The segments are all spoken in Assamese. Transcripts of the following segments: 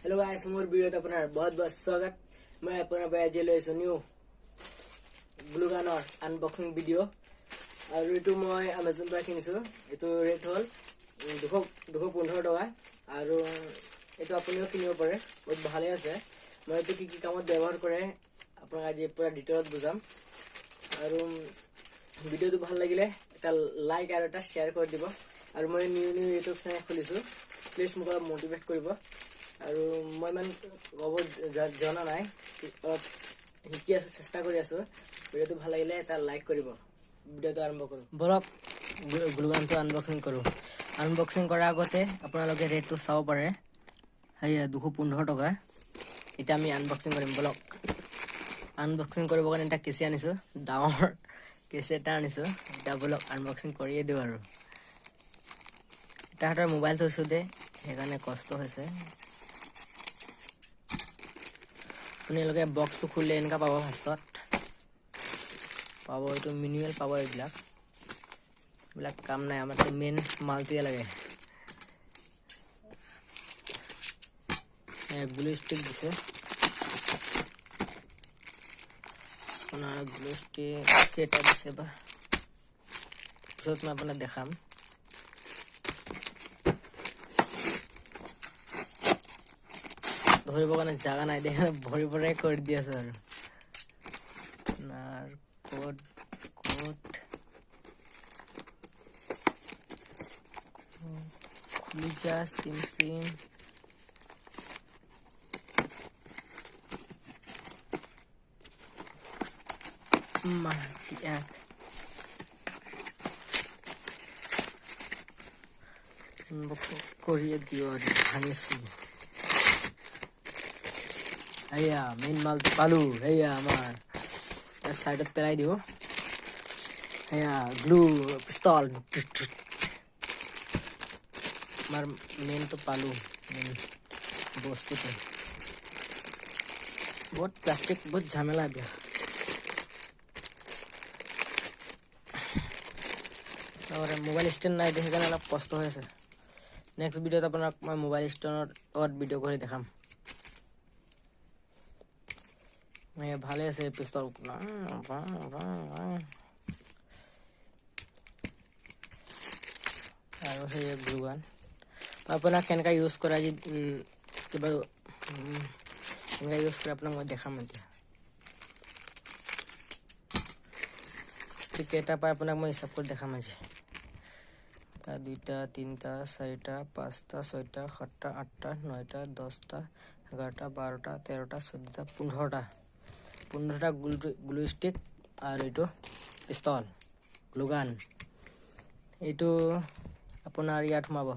हेलो गाइस मोर वीडियो আপোনাৰ बहुत बहुत स्वागत मैं আপোনাৰ পৰা আজি লৈছো নিউ গ্লু গানৰ আনবক্সিং ভিডিও আৰু এটো মই Amazon পৰা কিনিছো এটো ৰেট হল 215 টকা আৰু এটো আপুনিও কিনিব পাৰে বহুত ভালে আছে মই এটো কি কামত ব্যৱহাৰ কৰে আপোনাক আজি পুৰা ডিটেইলত বুজাম আৰু ভিডিওটো ভাল লাগিলে এটা লাইক আৰু এটা শেয়াৰ কৰি দিব আৰু মই নিউ ইউটিউব চেনেল খুলিছো প্লিজ মোক মোটিভেট কৰিব আৰু মই মান গব জানা নাই শিকি আছো চেষ্টা কৰি আছো ভিডিওটো ভাল লাগিলে এটা লাইক কৰিব ভিডিওটো আৰম্ভ কৰো বলক গ্লুগানটো আনবক্সিং কৰো আনবক্সিং কৰাৰ আগতে আপোনালোকে ৰেটটো চাব পাৰে হাইয়া 215 টকা এটা আমি আনবক্সিং কৰিম বলক আনবক্সিং কৰিব কাৰণে এটা কেছি আনিছো ডাঙৰ কেছি এটা আনিছো এটা বলক আনবক্সিং কৰিয়ে দিও আৰু এটা হাতৰ মোবাইল থৈছো দে সেইকাৰণে কষ্ট হৈছে আপুনি লগে বক্সটো খুলে এনেকা পাব ফাষ্টত পাব এটো মিনিমাল পাব এইবিলাক কাম নাই আমাৰ মেইন মালটোৱে লাগে গ্লু ষ্টিক দিছে আপোনাৰ গ্লু ষ্টিক কেটা দিছে বা পিছত মই আপোনাক দেখাম ধৰিব কাৰণে জাগা নাই দেখে ভৰি ভৰাই কৰি দি আছে আৰু নাৰ কোড খুলিজা সিম এক আনবক্সিং কৰিয়ে দিও আৰু ভাঙিছো আয়া মেইন মাল পালু আয়া আমাৰ এক সাইডত পেলাই দিও আয়া গ্লু পিস্তল আমাৰ মেইন তো পালু বস্তুটো বহুত প্লাষ্টিক বহুত ঝামেলা বিয়া আৰু মোবাইল স্ট্যান্ড নাই দেখে কাৰণে অলপ কষ্ট হৈছে নেক্সট ভিডিওত আপোনাক মই মোবাইল স্ট্যান্ডত ভিডিও কৰি দেখাম मैं ভালে আছে পিস্তল আৰু সেই গ্লুগান আপোনাক কেনেকা ইউজ কৰা যি কিবা কেনেকা ইউজ কৰা আপোনাক মই দেখাম এতিয়া ষ্টিক এটা পাই আপোনাক মই হিচাপ কৰি দেখাম আজি তা 2টা 3টা 4টা 5টা 6টা 7টা 8টা 9টা 10টা 11টা 12টা 13টা 14টা 15টা গ্লু ষ্টিক আৰু এটো পিস্তল গ্লুগান এটো আপোনাৰ ইয়াত মাব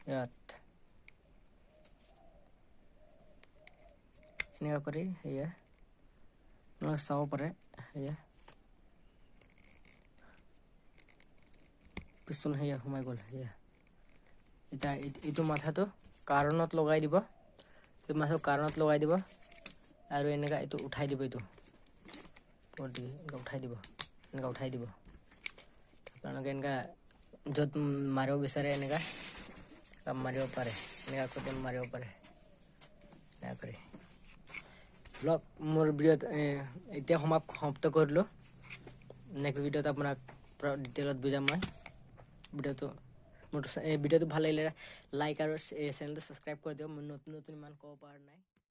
ইয়াত এনেকা কৰি হেয়া ন চাও পাৰে হেয়া পিস্তল হেয়া ঘুমাই গল হেয়া এটা এটো মাথাটো কাৰণত লগাই দিব এই মাথাটো কাৰণত লগাই দিব আৰু এনেকা এটো উঠাই দিব এটো পৰদি এনেকা উঠাই দিব আপোনালোকে এনেকা যত মাৰিব বিচাৰে এনেকা কাম মাৰিব পাৰে এনেকা কৰি মাৰিব পাৰে না কৰে ব্লগ মোৰ ভিডিওত এতিয়া সমাপ্ত কৰিলো নেক্সট ভিডিওত আপোনাক পুৰা ডিটেইলত বুজাম মই ভিডিওটো ভাল লাগিলে লাইক আৰু চেনেলটো সাবস্ক্ৰাইব কৰি দিও মই নতুন ইমান ক'ব পাৰ নাই